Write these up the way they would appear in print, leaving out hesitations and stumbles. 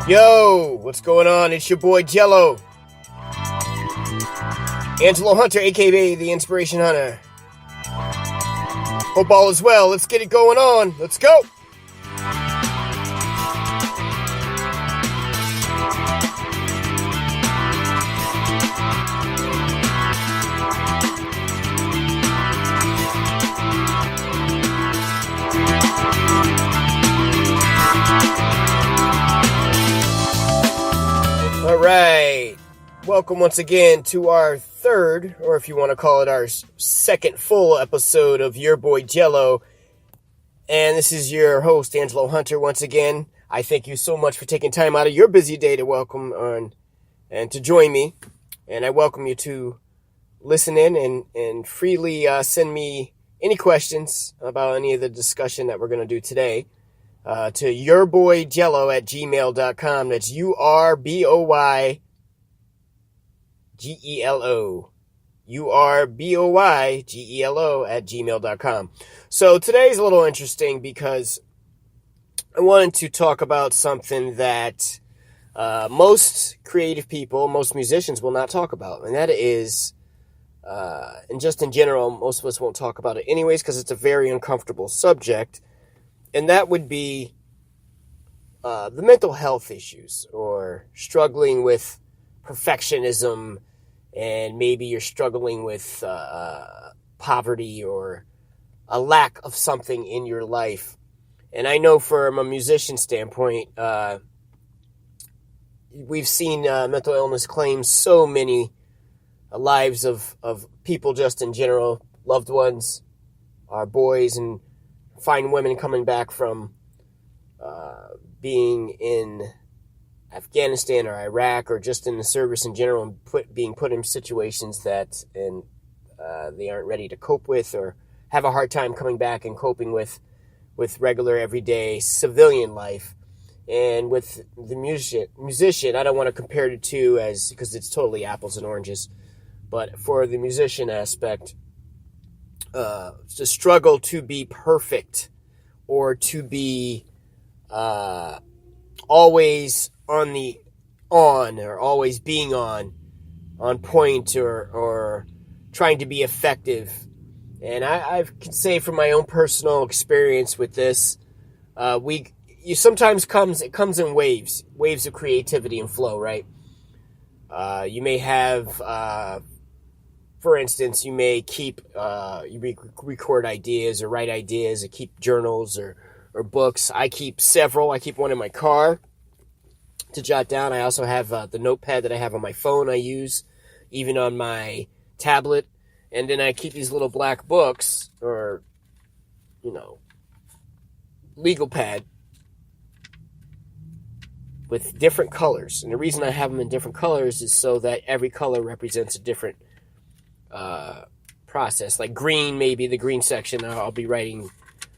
Yo, what's going on? It's your boy Jello. Angelo Hunter, aka the Inspiration Hunter. Hope all is well. Let's get it going on. Let's go. All right. Welcome once again to our third, or if you want to call it our second full episode of Your Boy Jello. And this is your host, Angelo Hunter, once again. I thank you so much for taking time out of your busy day to welcome on and to join me. And I welcome you to listen in and freely send me any questions about any of the discussion that we're going to do today. To yourboyjello@gmail.com. That's URBOYGELO. URBOYGELO@gmail.com. So today's a little interesting because I wanted to talk about something that most creative people, most musicians will not talk about. And that is, and just in general, most of us won't talk about it anyways because it's a very uncomfortable subject. And that would be the mental health issues, or struggling with perfectionism, and maybe you're struggling with poverty or a lack of something in your life. And I know from a musician standpoint, we've seen mental illness claim so many lives of people just in general, loved ones, our boys and fine women coming back from being in Afghanistan or Iraq or just in the service in general, and being put in situations that they aren't ready to cope with, or have a hard time coming back and coping with regular everyday civilian life. And with the musician, I don't want to compare the two because it's totally apples and oranges, but for the musician aspect, to struggle to be perfect, or to be always or always being on point, or trying to be effective. And I can say from my own personal experience with this, it comes in waves of creativity and flow, right? You may have, for instance, you may keep, record ideas or write ideas, or keep journals or books. I keep several. I keep one in my car to jot down. I also have the notepad that I have on my phone I use, even on my tablet. And then I keep these little black books, or, legal pad with different colors. And the reason I have them in different colors is so that every color represents a different process. Like green, maybe the green section, I'll be writing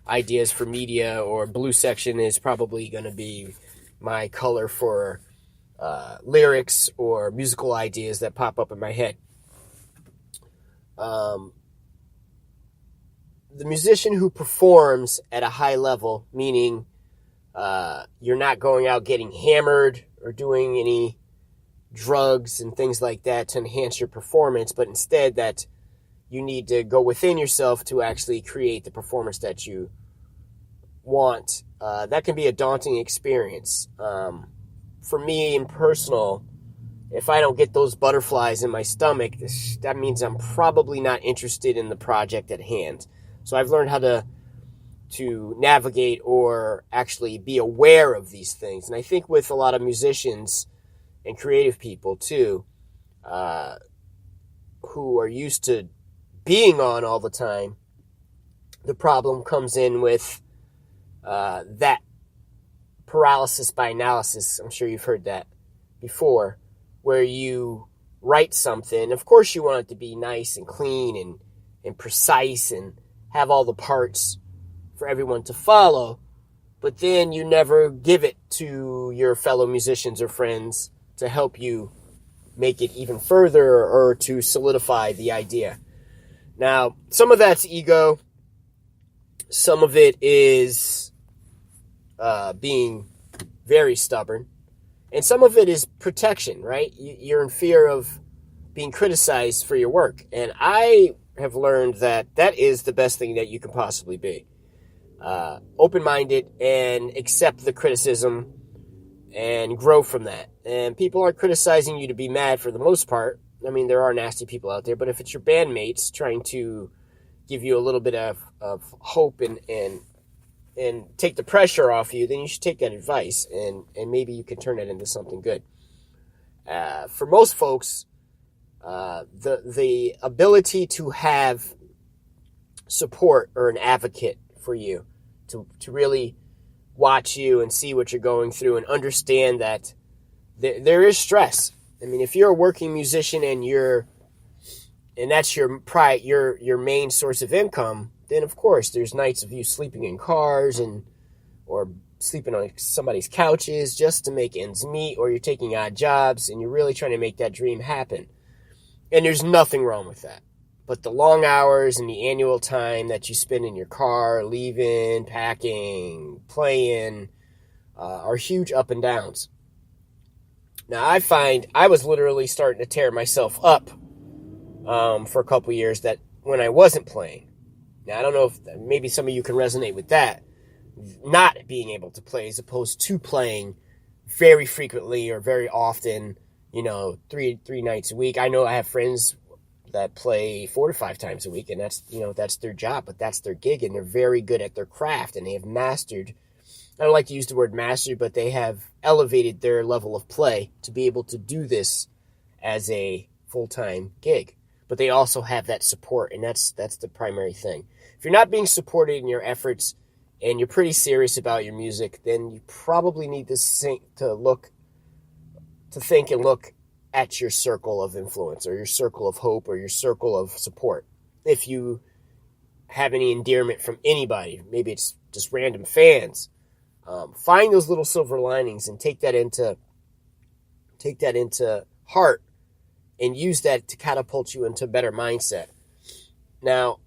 ideas for media, or blue section is probably going to be my color for lyrics or musical ideas that pop up in my head. The musician who performs at a high level, meaning you're not going out getting hammered or doing any drugs and things like that to enhance your performance, but instead that you need to go within yourself to actually create the performance that you want. That can be a daunting experience. For me in personal, if I don't get those butterflies in my stomach, that means I'm probably not interested in the project at hand. So I've learned how to navigate, or actually be aware of these things. And I think with a lot of musicians and creative people too, who are used to being on all the time, the problem comes in with that paralysis by analysis. I'm sure you've heard that before, where you write something. Of course you want it to be nice and clean and precise and have all the parts for everyone to follow, but then you never give it to your fellow musicians or friends to help you make it even further, or to solidify the idea. Now, some of that's ego, Some of it is being very stubborn. And some of it is protection, right? You're in fear of being criticized for your work. And I have learned that that is the best thing that you can possibly be. Open-minded and accept the criticism and grow from that. And people aren't criticizing you to be mad for the most part. I mean, there are nasty people out there, but if it's your bandmates trying to give you a little bit of hope and take the pressure off you, then you should take that advice, and maybe you can turn it into something good. For most folks, the ability to have support or an advocate for you to really watch you and see what you're going through and understand that there is stress. I mean, if you're a working musician and that's your main source of income, then of course there's nights of you sleeping in cars or sleeping on somebody's couches just to make ends meet, or you're taking odd jobs and you're really trying to make that dream happen. And there's nothing wrong with that. But the long hours and the annual time that you spend in your car, leaving, packing, playing, are huge up and downs. Now, I find I was literally starting to tear myself up for a couple years that when I wasn't playing. Now, I don't know if maybe some of you can resonate with that, not being able to play as opposed to playing very frequently or very often, three nights a week. I know I have friends that play 4 to 5 times a week, and that's their job, but that's their gig, and they're very good at their craft, and they have mastered, I don't like to use the word mastered, but they have elevated their level of play to be able to do this as a full-time gig. But they also have that support, and that's the primary thing. If you're not being supported in your efforts and you're pretty serious about your music, then you probably need to think and look at your circle of influence or your circle of hope or your circle of support. If you have any endearment from anybody, maybe it's just random fans, find those little silver linings and take that into heart and use that to catapult you into a better mindset. Now,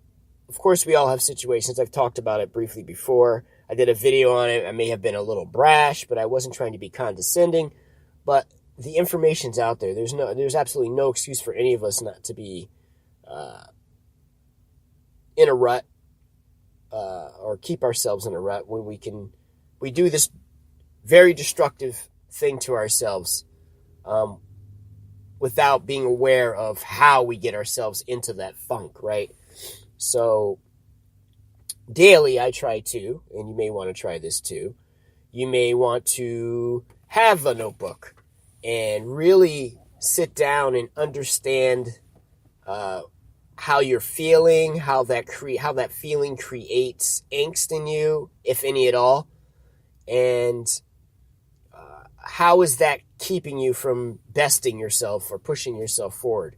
of course, we all have situations. I've talked about it briefly before. I did a video on it. I may have been a little brash, but I wasn't trying to be condescending. But the information's out there. There's absolutely no excuse for any of us not to be in a rut or keep ourselves in a rut when we do this very destructive thing to ourselves without being aware of how we get ourselves into that funk, right? So daily I try to, and you may want to try this too, you may want to have a notebook and really sit down and understand how you're feeling, how that feeling creates angst in you, if any at all, and how is that keeping you from besting yourself or pushing yourself forward.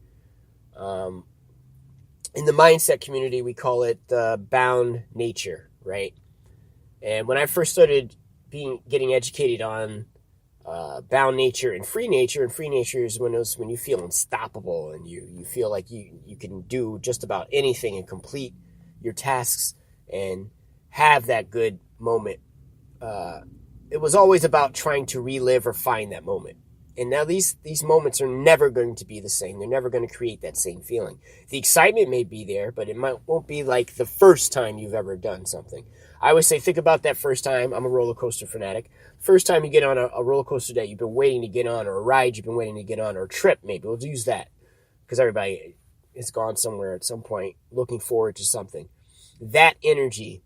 In the mindset community, we call it bound nature, right? And when I first started getting educated on bound nature and free nature is when you feel unstoppable and you feel like you can do just about anything and complete your tasks and have that good moment. It was always about trying to relive or find that moment. And now these moments are never going to be the same. They're never going to create that same feeling. The excitement may be there, but it won't be like the first time you've ever done something. I always say, think about that first time. I'm a roller coaster fanatic. First time you get on a roller coaster that you've been waiting to get on, or a ride you've been waiting to get on, or a trip maybe. We'll use that because everybody has gone somewhere at some point looking forward to something. That energy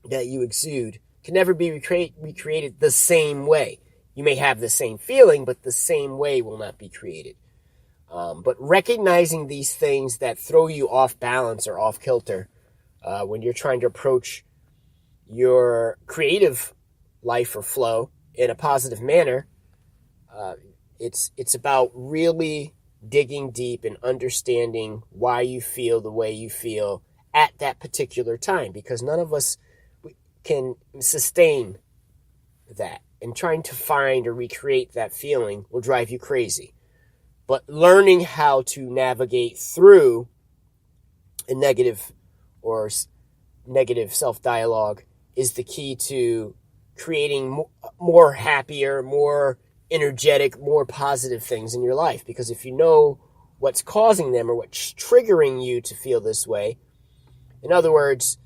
that you exude can never be recreated the same way. You may have the same feeling, but the same way will not be created. But recognizing these things that throw you off balance or off kilter when you're trying to approach your creative life or flow in a positive manner, it's about really digging deep and understanding why you feel the way you feel at that particular time, because none of us can sustain that. And trying to find or recreate that feeling will drive you crazy. But learning how to navigate through a negative or negative self-dialogue is the key to creating more happier, more energetic, more positive things in your life. Because if you know what's causing them or what's triggering you to feel this way, in other words,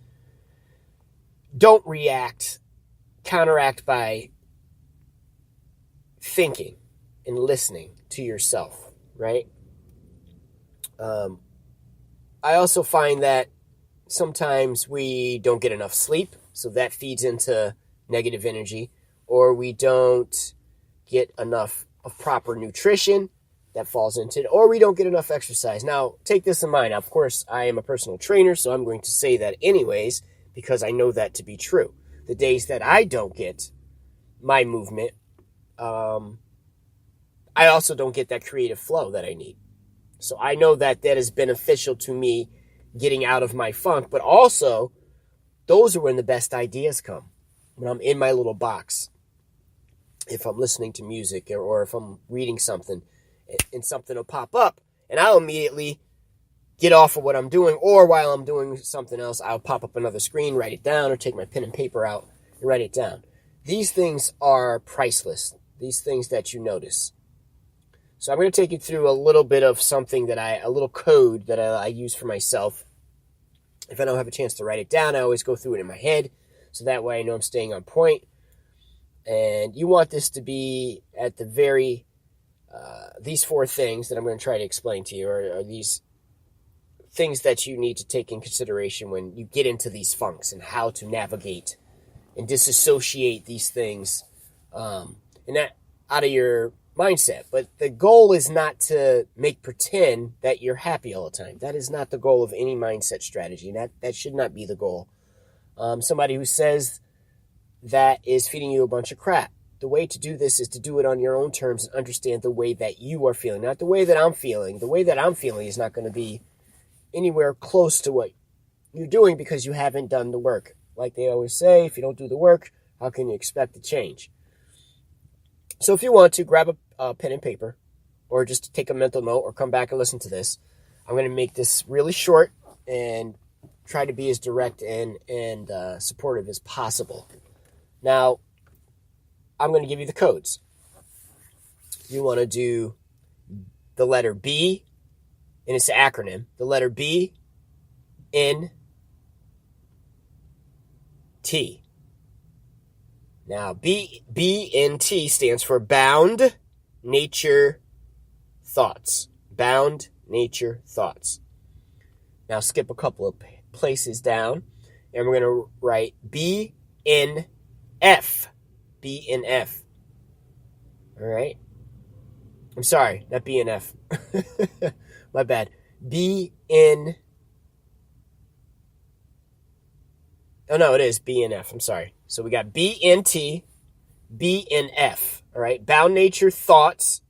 don't react, counteract by thinking and listening to yourself, right? I also find that sometimes we don't get enough sleep, so that feeds into negative energy, or we don't get enough of proper nutrition, that falls into it, or we don't get enough exercise. Now, take this in mind. Of course, I am a personal trainer, so I'm going to say that anyways, because I know that to be true. The days that I don't get my movement, I also don't get that creative flow that I need. So I know that that is beneficial to me getting out of my funk, but also those are when the best ideas come, when I'm in my little box. If I'm listening to music or if I'm reading something and something will pop up and I'll immediately get off of what I'm doing, or while I'm doing something else, I'll pop up another screen, write it down, or take my pen and paper out and write it down. These things are priceless, these things that you notice. So I'm going to take you through a little bit of something a little code that I use for myself. If I don't have a chance to write it down, I always go through it in my head, so that way I know I'm staying on point. And you want this to be at the very, these 4 things that I'm going to try to explain to you are these things that you need to take in consideration when you get into these funks, and how to navigate and disassociate these things and that out of your mindset. But the goal is not to make pretend that you're happy all the time. That is not the goal of any mindset strategy. That should not be the goal. Somebody who says that is feeding you a bunch of crap. The way to do this is to do it on your own terms and understand the way that you are feeling, not the way that I'm feeling. The way that I'm feeling is not going to be anywhere close to what you're doing, because you haven't done the work. Like they always say, if you don't do the work, how can you expect to change? So if you want to, grab a pen and paper, or just take a mental note, or come back and listen to this. I'm going to make this really short and try to be as direct and supportive as possible. Now, I'm going to give you the codes. You want to do the letter B, and it's an acronym. The letter B, N, T. Now, BNT stands for Bound Nature Thoughts. Bound Nature Thoughts. Now, skip a couple of places down, and we're going to write BNF. BNF. All right? I'm sorry, not BNF. My bad. BN. Oh, no, it is BNF. I'm sorry. So we got BNT, BNF. All right? Bound Nature Thoughts,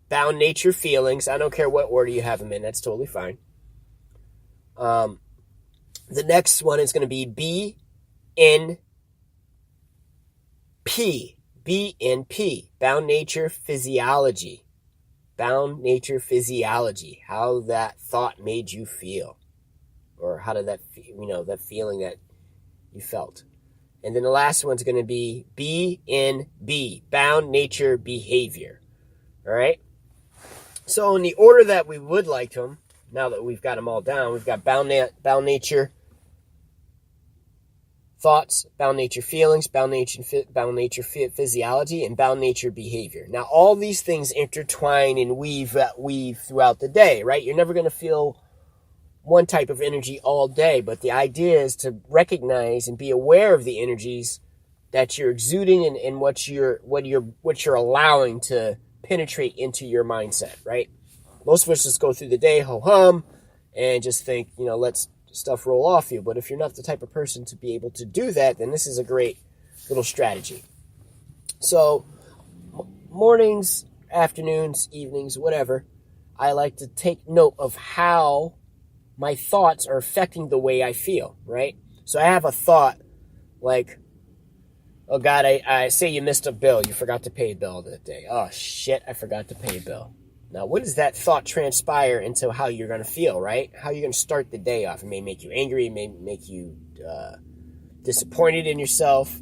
Bound Nature Feelings. I don't care what order you have them in. That's totally fine. The next one is going to be BNP. BNP. Bound Nature Physiology. Bound Nature Physiology. How that thought made you feel. Or how did that, that feeling that you felt. And then the last one's going to be BNB. Bound Nature Behavior. All right? So in the order that we would like them, now that we've got them all down, we've got bound nature thoughts, bound nature feelings, bound nature physiology, and bound nature behavior. Now, all these things intertwine and weave throughout the day, right? You're never going to feel one type of energy all day, but the idea is to recognize and be aware of the energies that you're exuding and what you're allowing to penetrate into your mindset, right? Most of us just go through the day ho-hum and just think, let's stuff roll off you. But if you're not the type of person to be able to do that, then this is a great little strategy. So mornings, afternoons, evenings, whatever, I like to take note of how my thoughts are affecting the way I feel, right? So I have a thought like, oh God, I say you missed a bill. You forgot to pay a bill that day. Oh shit, I forgot to pay a bill. Now, what does that thought transpire into how you're going to feel, right? How you're going to start the day off. It may make you angry. It may make you disappointed in yourself.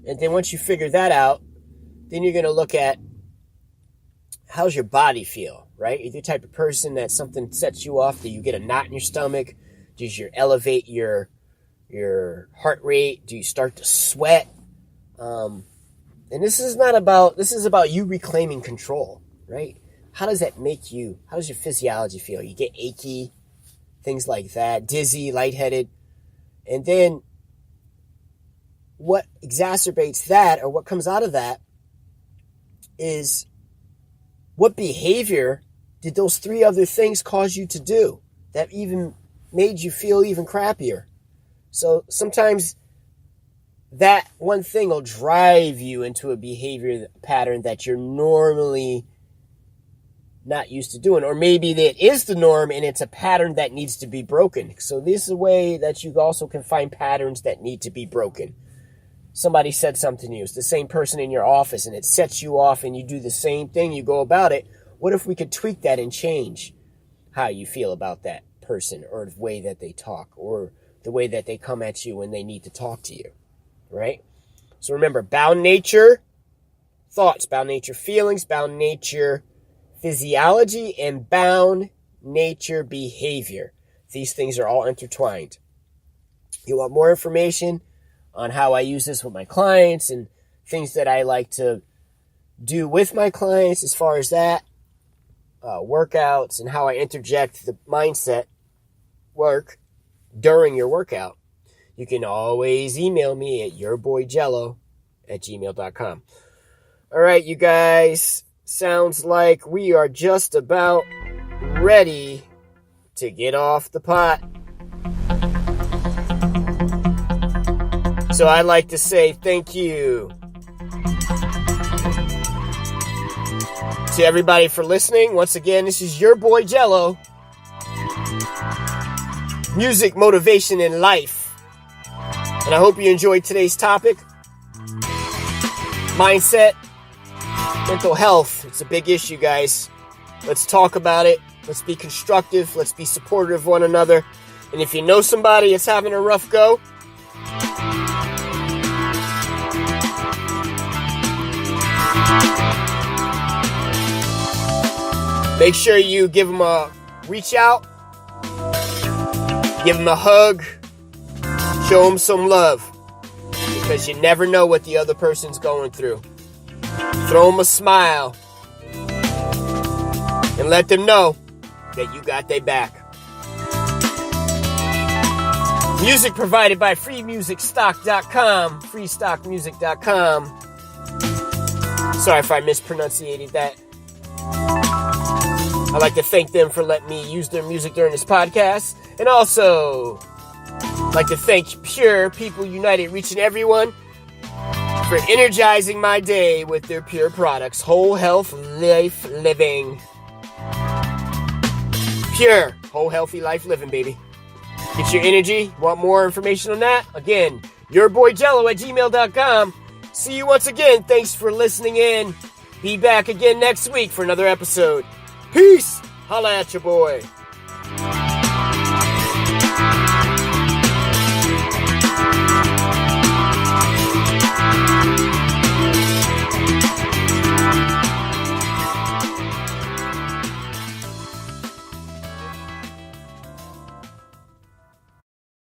And then once you figure that out, then you're going to look at how's your body feel, right? Are you the type of person that something sets you off? Do you get a knot in your stomach? Does you elevate your heart rate? Do you start to sweat? And this is about you reclaiming control, right? How does that make you? How does your physiology feel? You get achy, things like that, dizzy, lightheaded. And then what exacerbates that, or what comes out of that, is what behavior did those three other things cause you to do that even made you feel even crappier? So sometimes that one thing will drive you into a behavior pattern that you're normally not used to doing, or maybe that is the norm and it's a pattern that needs to be broken. So this is a way that you also can find patterns that need to be broken. Somebody said something to you, it's the same person in your office, and it sets you off and you do the same thing, you go about it. What if we could tweak that and change how you feel about that person, or the way that they talk, or the way that they come at you when they need to talk to you, right? So remember, bound nature thoughts, bound nature feelings, bound nature physiology, and bound nature behavior. These things are all intertwined. You want more information on how I use this with my clients and things that I like to do with my clients as far as that, workouts, and how I interject the mindset work during your workout, you can always email me at yourboyjello@gmail.com. All right, you guys, sounds like we are just about ready to get off the pot. So I'd like to say thank you to everybody for listening. Once again, this is your boy Jello. Music, motivation, and life. And I hope you enjoyed today's topic. Mindset, mental health. It's a big issue, guys. Let's talk about it. Let's be constructive. Let's be supportive of one another. And if you know somebody that's having a rough go, make sure you give them a reach out, give them a hug, show them some love, because you never know what the other person's going through. Throw them a smile and let them know that you got their back. Music provided by freemusicstock.com, freestockmusic.com. Sorry if I mispronunciated that. I'd like to thank them for letting me use their music during this podcast. And also, I'd like to thank Pure People United, reaching everyone, for energizing my day with their Pure products. Whole health, life living. Pure, whole healthy life living, baby. Get your energy. Want more information on that? Again, yourboyjello@gmail.com. See you once again. Thanks for listening in. Be back again next week for another episode. Peace. Holla at your boy.